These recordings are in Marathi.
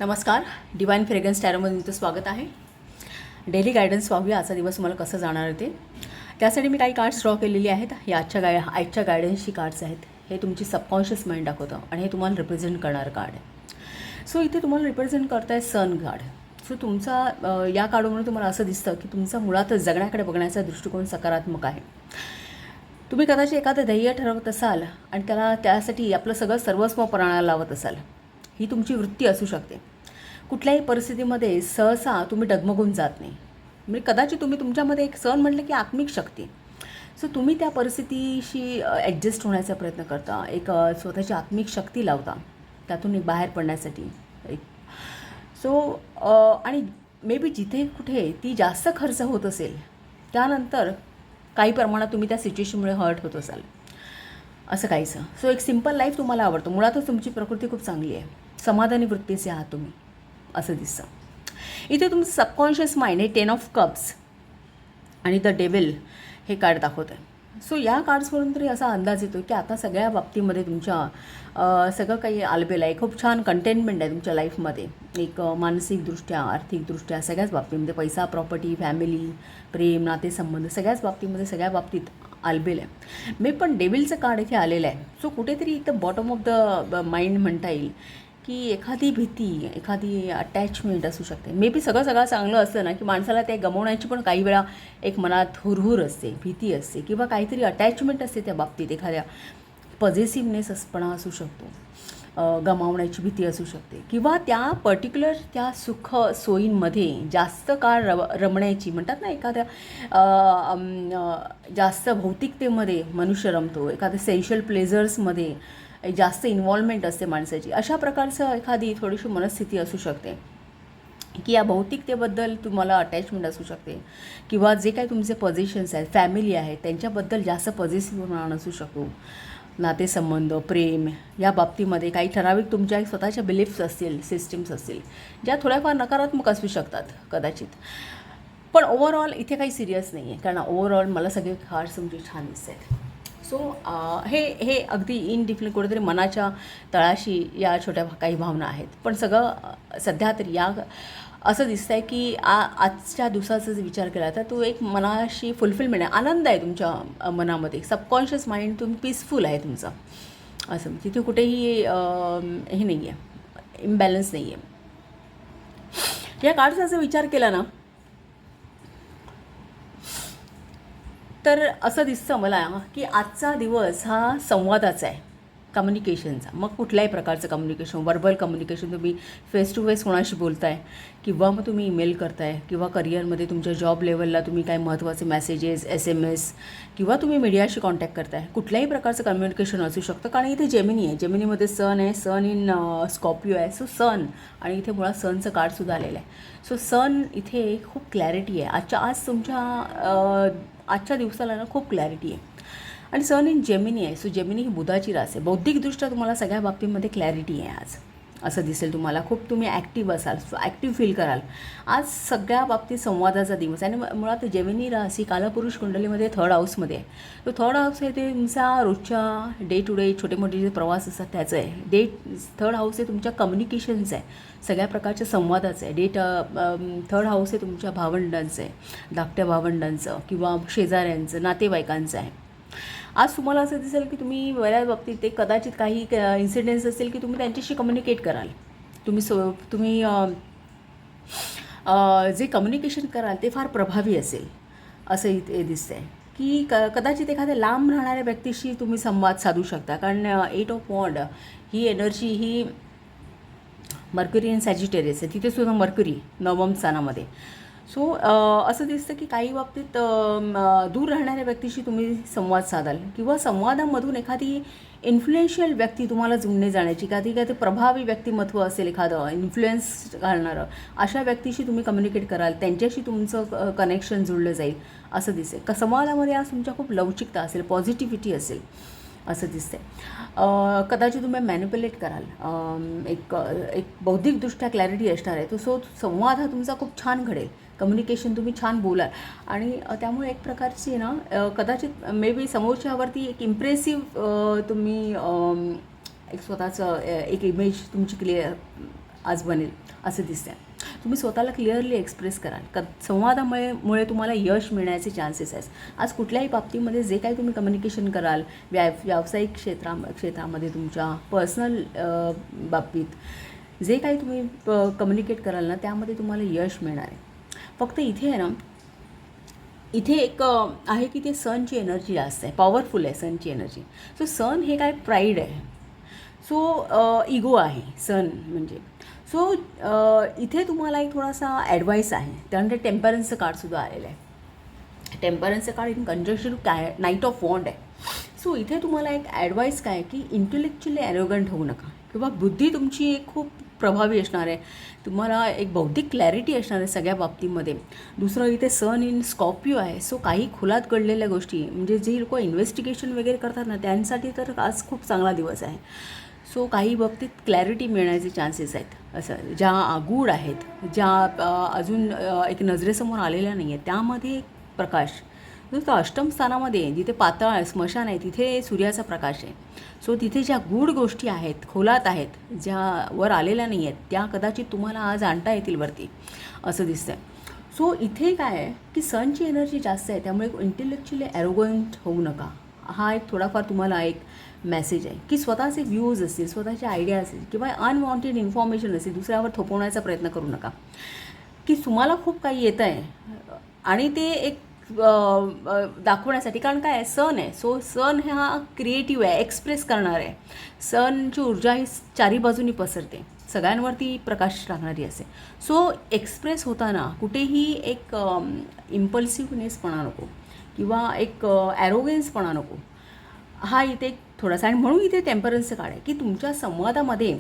नमस्कार. डिवाइन फ्रेग्रन्स टॅरोमध्ये तुमचं स्वागत आहे. डेली गायडन्स पाहूया आजचा दिवस तुम्हाला कसं जाणार आहे ते. त्यासाठी मी काही कार्ड्स ड्रॉ केलेली आहेत. हे आजच्या गायडन्सची कार्ड्स आहेत. हे तुमची सबकॉन्शियस माइंड दाखवतं आणि हे तुम्हाला रिप्रेझेंट करणारं कार्ड आहे. सो इथे तुम्हाला रिप्रेझेंट करत आहे सन कार्ड. सो तुमचा या कार्डवरून तुम्हाला असं दिसतं की तुमचा मुळातच जगण्याकडे बघण्याचा दृष्टिकोन सकारात्मक आहे. तुम्ही कदाचित एखादं ध्येय ठरवत असाल आणि त्यासाठी आपलं सगळं सर्वस्व पणाला लावत असाल. ही तुमची वृत्ती असू शकते. कुठल्याही परिस्थितीमध्ये सहसा तुम्ही डगमगून जात नाही. म्हणजे कदाचित तुम्ही तुमच्यामध्ये एक सण म्हटलं की आत्मिक शक्ती. सो तुम्ही त्या परिस्थितीशी ॲडजस्ट होण्याचा प्रयत्न करता. एक स्वतःची आत्मिक शक्ती लावता त्यातून एक बाहेर पडण्यासाठी. सो आणि मे बी जिथे कुठे ती जास्त खर्च होत असेल त्यानंतर काही प्रमाणात तुम्ही त्या सिच्युएशनमुळे हर्ट होत असाल असं काहीसं. सो एक सिम्पल लाईफ तुम्हाला आवडतं. मुळातच तुमची प्रकृती खूप चांगली आहे. समाधानी वृत्तीचे आहात तुम्ही असं दिसतं. इथे तुमचं सबकॉन्शियस माइंड हे 10 ऑफ कप्स आणि द डेव्हिल हे कार्ड दाखवत आहे. सो या कार्ड्सवरून तरी असा अंदाज येतो की आता सगळ्या बाबतीमध्ये तुमच्या सगळं काही आलबेलं आहे. खूप छान कंटेनमेंट आहे तुमच्या लाईफमध्ये. एक मानसिकदृष्ट्या आर्थिकदृष्ट्या सगळ्याच बाबतीमध्ये पैसा, प्रॉपर्टी, फॅमिली, प्रेम, नातेसंबंध सगळ्याच बाबतीत आलबेलं आहे. मी पण डेव्हिलचं कार्ड इथे आलेलं आहे. सो कुठेतरी एकदम बॉटम ऑफ द माइंड म्हणता येईल की एखादी भीती, एखादी अटॅचमेंट असू शकते. मे बी सगळं चांगलं असतं ना की माणसाला ते गमावण्याची पण काही वेळा एक मनात हुरहुर असते, भीती असते किंवा काहीतरी अटॅचमेंट असते त्या बाबतीत. एखाद्या पॉझिटिव्हनेसपणा असू शकतो, गमावण्याची भीती असू शकते किंवा त्या पर्टिक्युलर त्या सुख सोयींमध्ये जास्त काळ रमण्याची म्हणतात ना. एखाद्या जास्त भौतिकतेमध्ये मनुष्य रमतो, एखाद्या सेन्शल प्लेझर्समध्ये जास्त इन्व्हॉल्वमेंट असते माणसाची. अशा प्रकारचं एखादी थोडीशी मनस्थिती असू शकते की या भौतिकतेबद्दल तुम्हाला अटॅचमेंट असू शकते किंवा जे काही तुमचे पोझिशन्स आहेत, फॅमिली आहेत, त्यांच्याबद्दल जास्त पॉझिटिव्ह असू शकतो. नातेसंबंध, प्रेम या बाबतीमध्ये काही ठराविक तुमच्या स्वतःच्या बिलीफ्स असतील, सिस्टीम्स असतील ज्या थोड्याफार नकारात्मक असू शकतात कदाचित. पण ओव्हरऑल इथे काही सिरियस नाही आहे कारण ओव्हरऑल मला सगळे कार्ड्स तुमचे छान दिसत आहेत. सो हे अगदी इनडिफिनिट कुठेतरी मनाच्या तळाशी या छोट्या काही भावना आहेत. पण सगळं सध्या तरी या असं दिसतं आहे की आजच्या दिवसाचा जर विचार केला तर तो एक मनाशी फुलफिलमेंट आहे, आनंद आहे तुमच्या मनामध्ये. सबकॉन्शियस माइंड तुम्ही पीसफुल आहे तुमचं. असं तिथे कुठेही हे नाही आहे, इम्बॅलन्स नाही आहे. या कार्डचा जर विचार केला ना तर असं दिसतं मला की आजचा दिवस हा संवादाचा आहे, कम्युनिकेशनचा. मग कुठल्याही प्रकारचं कम्युनिकेशन, वर्बल कम्युनिकेशन, तुम्ही फेस टू फेस कोणाशी बोलताय किंवा मग तुम्ही ईमेल करताय किंवा करिअरमध्ये तुमच्या जॉब लेवलला तुम्ही काही महत्त्वाचे मेसेजेस, SMS किंवा तुम्ही मीडियाशी कॉन्टॅक्ट करताय. कुठल्याही प्रकारचं कम्युनिकेशन असू शकतं कारण इथे जेमिनी आहे. जेमिनीमध्ये सन आहे, सन इन स्कॉर्पिओ आहे. सो सन आणि इथे मुळात सनचं कार्डसुद्धा आलेलं आहे. सो सन इथे खूप क्लॅरिटी आहे. आज तुमच्या आजच्या दिवसाला ना खूप क्लॅरिटी आहे. आणि सन इन जेमिनी आहे. सो जेमिनी ही बुधाची रास आहे. बौद्धिकदृष्ट्या तुम्हाला सगळ्या बाबतीमध्ये क्लॅरिटी आहे आज असं दिसेल तुम्हाला. खूप तुम्ही ॲक्टिव्ह असाल, ॲक्टिव्ह फील कराल. आज सगळ्या बाबतीत संवादाचा दिवस आणि मुळात जेमिनी रास ही कालपुरुष कुंडलीमध्ये 3rd हाऊसमध्ये आहे. तो 3rd हाऊस आहे ते तुमचा रोजच्या डे टू डे छोटे मोठे जे प्रवास असतात त्याचं आहे. 3rd हाऊस आहे तुमच्या कम्युनिकेशनचं आहे, सगळ्या प्रकारच्या संवादाचं आहे. 3rd हाऊस आहे तुमच्या भावंडांचं आहे, धाकट्या भावंडांचं किंवा शेजाऱ्यांचं, नातेवाईकांचं आहे. आज तुम्हाला असं दिसेल की तुम्ही बऱ्याच बाबतीत ते कदाचित काही इन्सिडेंट्स असेल की तुम्ही त्यांच्याशी कम्युनिकेट कराल. तुम्ही जे कम्युनिकेशन कराल ते फार प्रभावी असेल असं इथे दिसतं आहे की कदाचित एखाद्या लांब राहणाऱ्या व्यक्तीशी तुम्ही संवाद साधू शकता कारण 8 ऑफ वॉन्ड ही एनर्जी ही मर्क्युरी इन सॅजिटेरियस आहे. तिथेसुद्धा मर्क्युरी 9व्या स्थानामध्ये. सो असं दिसतं की काही बाबतीत दूर राहणाऱ्या व्यक्तीशी तुम्ही संवाद साधाल किंवा संवादामधून एखादी इन्फ्लुएन्शियल व्यक्ती तुम्हाला जुळणे जाण्याची, काही प्रभावी व्यक्तिमत्व असेल, एखादं इन्फ्लुएन्स घालणारं अशा व्यक्तीशी तुम्ही कम्युनिकेट कराल, त्यांच्याशी तुमचं कनेक्शन जुळलं जाईल असं दिसेल. संवादामध्ये आज तुमच्या खूप लवचिकता असेल, पॉझिटिव्हिटी असेल असं दिसतंय. कदाचित तुम्ही मॅनिप्युलेट कराल. एक बौद्धिकदृष्ट्या क्लॅरिटी असणार आहे. सो संवाद हा तुमचा खूप छान घडेल, कम्युनिकेशन तुम्ही छान बोलाल आणि त्यामुळे एक प्रकारची ना कदाचित मे बी समोरच्यावरती एक इम्प्रेसिव्ह तुम्ही एक स्वतःचं एक इमेज तुमची आज बनेल असं दिसतं आहे. तुम्ही स्वतःला क्लिअरली एक्सप्रेस कराल. संवादामुळे तुम्हाला यश मिळण्याचे चान्सेस आहेत. आज कुठल्याही बाबतीमध्ये जे काही तुम्ही कम्युनिकेशन कराल, व्यावसायिक क्षेत्रामध्ये तुमच्या पर्सनल बाबतीत जे काही तुम्ही कम्युनिकेट कराल ना, त्यामध्ये तुम्हाला यश मिळणार आहे. फक्त इथे आहे ना, इथे एक आहे की ते सनची एनर्जी जास्त आहे, पॉवरफुल आहे सनची एनर्जी. सो सन हे काय प्राईड आहे, सो इगो आहे सन म्हणजे. सो इथे तुम्हाला एक थोडासा ॲडवाईस आहे. त्यानंतर टेम्परन्सचं कार्डसुद्धा आलेलं आहे. टेम्परन्सचं card in conjunction knight of wand आहे. सो इथे तुम्हाला एक ॲडवाईस काय की इंटेलेक्च्युअली ॲरोगंट होऊ नका, किंवा बुद्धी तुमची एक खूप प्रभावी असणार आहे. तुम्हाला एक बौद्धिक क्लॅरिटी असणार आहे सगळ्या बाबतीमध्ये. दुसरं इथे सन इन स्कॉर्पिओ आहे. सो काही खुलात घडलेल्या गोष्टी, म्हणजे जे लोक इन्व्हेस्टिगेशन वगैरे करतात ना, त्यांसाठी तर आज खूप चांगला दिवस आहे. सो काही बाबतीत क्लॅरिटी मिळण्याचे चान्सेस आहेत. असं ज्या गूढ आहेत, ज्या अजून एक नजरेसमोर आलेल्या नाही आहेत, त्यामध्ये एक प्रकाश. जसं अष्टम स्थानामध्ये जिथे पातळ स्मशान आहे, तिथे सूर्याचा प्रकाश आहे. सो तिथे ज्या गूढ गोष्टी आहेत, खोलात आहेत, ज्या वर आलेल्या नाही आहेत, त्या कदाचित तुम्हाला आज आणता येतील वरती असं दिसतं आहे. सो इथे काय आहे की सनची एनर्जी जास्त आहे, त्यामुळे इंटेलेक्च्युअली ॲरोगंट होऊ नका. हा एक थोडाफार तुम्हाला एक मेसेज आहे की स्वतःचे व्ह्यूज असतील, स्वतःचे आयडिया असतील, किंवा अनवॉन्टेड इन्फॉर्मेशन असेल, दुसऱ्यावर थोपवण्याचा प्रयत्न करू नका. की तुम्हाला खूप काही येतं आहे आणि ते एक दाखवण्यासाठी, कारण काय आहे, सन आहे. सो सन हा क्रिएटिव्ह आहे, एक्सप्रेस करणार आहे. सनची ऊर्जा ही चारी बाजूनी पसरते, सगळ्यांवरती प्रकाश टाकणारी असते. सो एक्सप्रेस होताना कुठेही एक इम्पल्सिव्हनेसपणा नको, किंवा एक ॲरोगन्सपणा नको. हा इथे एक थोडासा, आणि म्हणून इथे टेम्परन्सचं कार्ड आहे की तुमच्या संवादामध्ये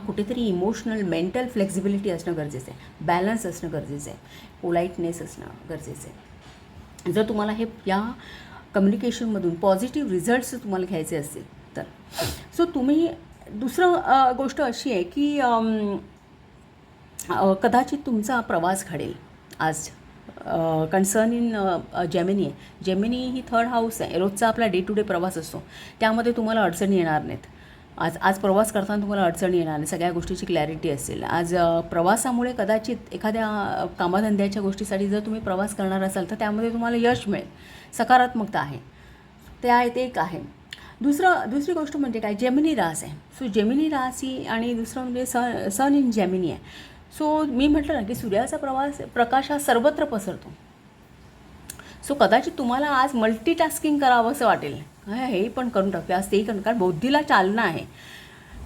कुठेतरी इमोशनल मेंटल फ्लेक्झिबिलिटी असणं गरजेचं आहे, बॅलन्स असणं गरजेचं आहे, पोलाईटनेस असणं गरजेचं आहे. जर तुम्हाला हे या कम्युनिकेशनमधून पॉझिटिव्ह रिझल्ट्स तुम्हाला घ्यायचे असतील तर. सो तुम्ही दुसरं गोष्ट अशी आहे की कदाचित तुमचा प्रवास घडेल आज. कन्सर्न इन जेमिनी आहे. जेमिनी ही थर्ड हाऊस आहे, रोजचा आपला डे टू डे प्रवास असतो, त्यामध्ये तुम्हाला अडचणी येणार नाहीत. आज प्रवास करताना तुम्हाला अडचणी येणार नाही, सगळ्या गोष्टीची क्लॅरिटी असेल. आज प्रवासामुळे कदाचित एखाद्या कामधंद्याच्या गोष्टीसाठी जर तुम्ही प्रवास करणार असाल तर त्यामध्ये तुम्हाला यश मिळेल, सकारात्मकता आहे, त्या इथे एक आहे. दुसरी गोष्ट म्हणजे काय, जेमिनी रास आहे. सो जेमिनी राशी आणि दुसरं म्हणजे सन इन जेमिनी आहे. सो मी म्हटलं ना की सूर्याचा प्रकाश हा सर्वत्र पसरतो. सो कदाचित तुम्हाला आज मल्टीटास्किंग करावं असं वाटेल, हे पण करून टाकते, आज तेही करून, कारण बुद्धीला चालना आहे,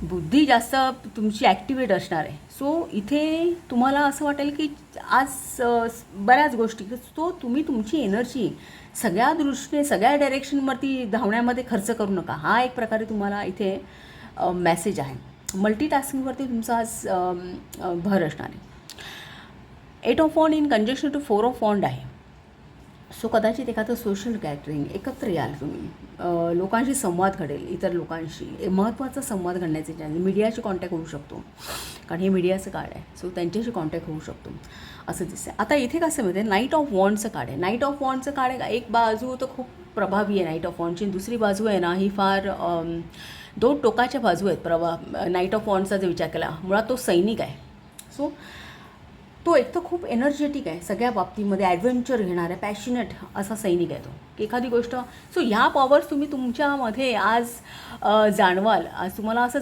बुद्धी जास्त तुमची ॲक्टिवेट असणार आहे. सो इथे तुम्हाला असं वाटेल की आज बऱ्याच गोष्टी, तो तुम्ही तुमची एनर्जी सगळ्या दृष्टीने सगळ्या डायरेक्शनवरती धावण्यामध्ये खर्च करू नका. हा एक प्रकारे तुम्हाला इथे मेसेज आहे. मल्टीटास्किंगवरती तुमचा आज भर असणार आहे. 8 of wand in conjunction to 4 of wand आहे. सो कदाचित एखादं सोशल गॅदरिंग, एकत्र याल तुम्ही, लोकांशी संवाद घडेल, इतर लोकांशी महत्त्वाचा संवाद घडण्याचे चान्स, मीडियाशी कॉन्टॅक्ट होऊ शकतो, कारण हे मीडियाचं कार्ड आहे. सो त्यांच्याशी कॉन्टॅक्ट होऊ शकतो असं दिसतं. आता इथे कसं माहिती आहे, नाईट ऑफ वॉन्डचं कार्ड आहे. नाईट ऑफ वॉन्डचं कार्ड आहे, एक बाजू तर खूप प्रभावी आहे नाईट ऑफ वॉन्डची, दुसरी बाजू आहे ना ही फार दोन टोकाच्या बाजू आहेत. नाईट ऑफ वॉन्डचा जर विचार केला, मुळात तो सैनिक आहे. सो तो एक तर खूप एनर्जेटिक आहे, सगळ्या बाबतीमध्ये ॲडव्हेंचर घेणार आहे, पॅशनेट असा सैनिक आहे तो, की एखादी गोष्ट. सो ह्या पॉवर्स तुम्ही तुमच्यामध्ये आज जाणवाल. आज तुम्हाला असं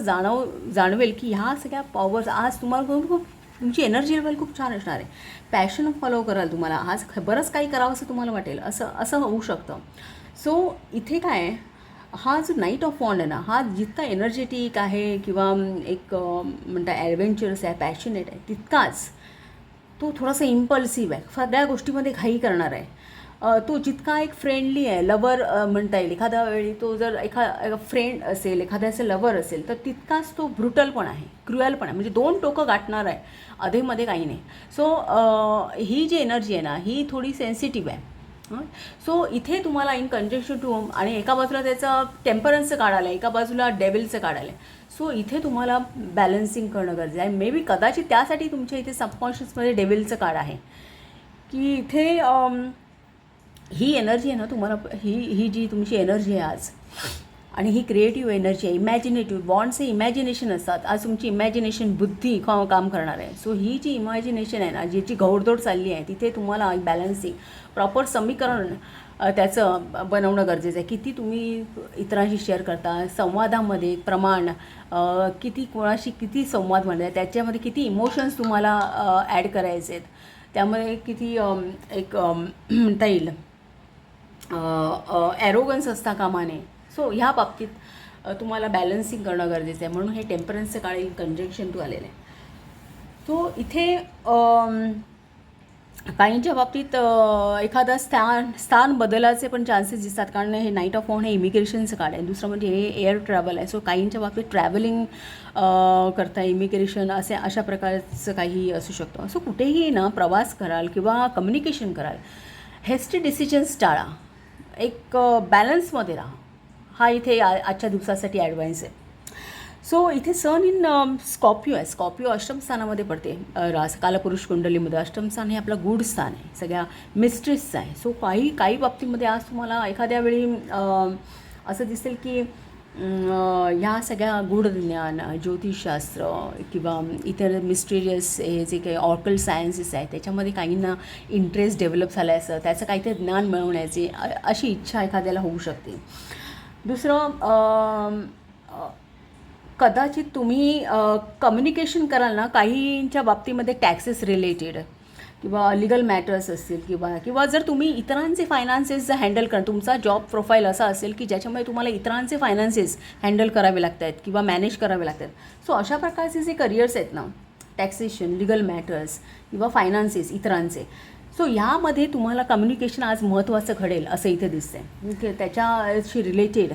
जाणवेल की ह्या सगळ्या पॉवर्स आज तुम्हाला खूप तुमची एनर्जी लेवल खूप छान असणार आहे. पॅशन फॉलो कराल तुम्हाला आज, बरंच काही करावं असं तुम्हाला वाटेल, असं होऊ शकतं. सो इथे काय आहे, हा जो नाईट ऑफ वॉन्ड आहे ना, हा जितका एनर्जेटिक आहे किंवा एक म्हणता ॲडव्हेंचरस आहे, पॅशनेट आहे, तितकाच तो थोडासा इम्पल्सिव्ह आहे, सगळ्या गोष्टीमध्ये घाई करणार आहे. तो जितका एक फ्रेंडली आहे, लवर म्हणता येईल, एखाद्या वेळी तो जर फ्रेंड असेल, एखाद्याचं लवर असेल, तर तितकाच तो ब्रुटल पण आहे, क्रुअल पण आहे, म्हणजे दोन टोकं गाठणार आहे, अधेमध्ये काही नाही. सो ही जी एनर्जी आहे ना, ही थोडी सेन्सिटिव्ह आहे. सो इथे तुम्हाला इन कंजंक्शन टू, आणि एका बाजूला त्याचं टेम्परन्सचं कार्ड आलं आहे, एका बाजूला डेव्हिलचं कार्ड आलं आहे. सो इथे तुम्हाला बॅलन्सिंग करणं गरजेचं आहे. मे बी कदाचित त्यासाठी तुमच्या इथे सबकॉन्शियसमध्ये डेव्हिलचं कार्ड आहे, की इथे ही एनर्जी आहे ना तुम्हाला, ही जी तुमची एनर्जी आहे आज, आणि ही क्रिएटिव्ह एनर्जी आहे, इमॅजिनेटिव्ह बॉन्ड्स हे इमॅजिनेशन असतात. आज तुमची इमॅजिनेशन बुद्धी काम करणार आहे. सो ही जी इमॅजिनेशन आहे ना, जिची घोडदौड चालली आहे, तिथे तुम्हाला बॅलन्सिंग प्रॉपर समीकरण त्याचं बनवणं गरजेचं आहे. किती तुम्ही इतरांशी शेअर करता, संवादामध्ये प्रमाण किती, कोणाशी किती संवाद म्हणतात, त्याच्यामध्ये किती इमोशन्स तुम्हाला ॲड करायचे आहेत, त्यामध्ये किती एक म्हणता येईल ॲरोगन्स असता कामा नये. सो ह्या बाबतीत तुम्हाला बॅलन्सिंग करणं गरजेचं आहे. म्हणून हे टेम्परन्सचं काळी कंजंक्शन टू आलेलं आहे. तो इथे काहींच्या बाबतीत एखादा स्थान बदलाचे पण चान्सेस दिसतात, कारण हे नाईट ऑफ ऑन हे इमिग्रेशनचं कार्ड आहे. दुसरं म्हणजे हे एअर ट्रॅव्हल आहे. सो काहींच्या बाबतीत ट्रॅव्हलिंग करता इमिग्रेशन अशा प्रकारचं काही असू शकतं. सो कुठेही ना प्रवास कराल किंवा कम्युनिकेशन कराल, हेस्टी डिसिजन्स टाळा, एक बॅलन्समध्ये राहा. हा इथे आजच्या दिवसासाठी ॲडवाइस आहे. सो इथे सन इन स्कॉर्पिओ आहे. स्कॉर्पिओ अष्टम स्थानामध्ये पडते. कालपुरुष कुंडलीमध्ये अष्टम स्थान हे आपलं गूढ स्थान आहे, सगळ्या मिस्ट्रीजचं आहे. सो काही बाबतीमध्ये आज तुम्हाला एखाद्या वेळी असं दिसेल की ह्या सगळ्या गूढज्ञान, ज्योतिषशास्त्र किंवा इतर मिस्टेरियस हे जे काही ऑर्कल सायन्सेस आहेत, त्याच्यामध्ये काहींना इंटरेस्ट डेव्हलप झाला आहे, असं त्याचं काहीतरी ज्ञान मिळवण्याची अशी इच्छा एखाद्याला होऊ शकते. दुसरं, कदाचित तुम्ही कम्युनिकेशन कराल ना, काहींच्या बाबतीमध्ये टॅक्सेस रिलेटेड किंवा लिगल मॅटर्स असतील किंवा जर तुम्ही इतरांचे फायनान्सेस हँडल करा, तुमचा जॉब प्रोफाईल असा असेल की ज्याच्यामुळे तुम्हाला इतरांचे फायनान्सेस हँडल करावे लागत आहेत किंवा मॅनेज करावे लागतात. सो अशा प्रकारचे जे करिअर्स आहेत ना, टॅक्सेशन, लिगल मॅटर्स किंवा फायनान्सेस इतरांचे, सो ह्यामध्ये तुम्हाला कम्युनिकेशन आज महत्त्वाचं घडेल असं इथे दिसतंय. त्याच्याशी रिलेटेड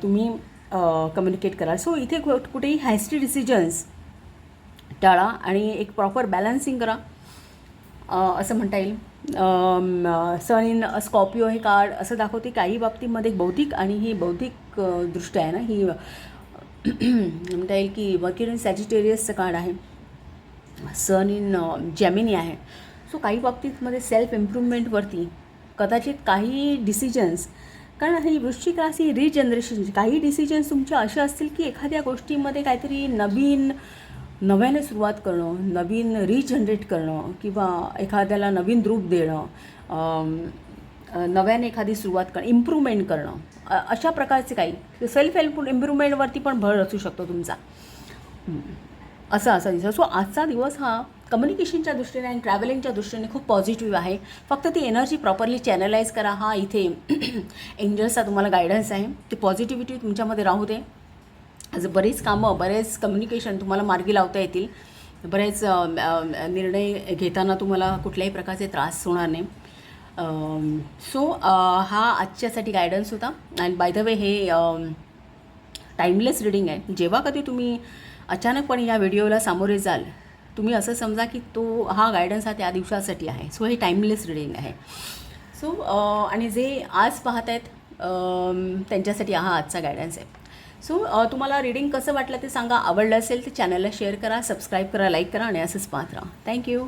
तुम्ही कम्युनिकेट कराल. सो इथे कुठेही हॅस्टी डिसिजन्स टाळा आणि एक प्रॉपर बॅलन्सिंग करा असं म्हणता येईल. सन इन स्कॉर्पिओ हे कार्ड असं दाखवते काही बाबतीमध्ये बौद्धिक, आणि ही बौद्धिक दृष्ट्या आहे ना, ही म्हणता येईल की मर्क्युरी सॅजिटेरियसचं कार्ड आहे. सन इन जेमिनी आहे. सो काही बाबतीतमध्ये सेल्फ इम्प्रूव्हमेंटवरती कदाचित काही डिसिजन्स, कारण ही वृश्चिक राशी रिजनरेशन, काही डिसिजन्स तुमचे असे असतील की एखाद्या गोष्टीमध्ये काहीतरी नव्याने सुरुवात करणं, नवीन रिजनरेट करणं किंवा एखाद्याला नवीन रूप देणं, नव्याने एखादी सुरुवात करणं, इम्प्रूव्हमेंट करणं, अशा प्रकारचे काही सेल्फ इम्प्रूव्हमेंटवरती पण भर असू शकतो तुमचा, असा दिवस. सो आजचा दिवस हा कम्युनिकेशनच्या दृष्टीने आणि ट्रॅव्हलिंगच्या दृष्टीने खूप पॉझिटिव्ह आहे. फक्त ती एनर्जी प्रॉपरली चॅनलाइज करा. हा इथे एंजल्सचा तुम्हाला गायडन्स आहे. ती पॉझिटिव्हिटी तुमच्यामध्ये राहू दे. बरीच कामं, बरेच कम्युनिकेशन तुम्हाला मार्गी लावता येतील. बरेच निर्णय घेताना तुम्हाला कुठल्याही प्रकारचे त्रास होणार नाही. सो हा आजच्यासाठी गायडन्स होता. आणि बाय द वे हे टाईमलेस रिडिंग आहे. जेव्हा कधी तुम्ही अचानकपणे या व्हिडिओला सामोरे जाल, तुम्ही असं समजा की हा गायडन्स हा त्या दिवसासाठी आहे. सो हे टाईमलेस रिडिंग आहे. सो आणि जे आज पाहत आहेत त्यांच्यासाठी हा आजचा गायडन्स आहे. सो तुम्हाला रिडिंग कसं वाटलं ते सांगा. आवडलं असेल तर चॅनलला शेअर करा, सबस्क्राईब करा, लाईक करा आणि असंच पाहत राहा. थँक्यू.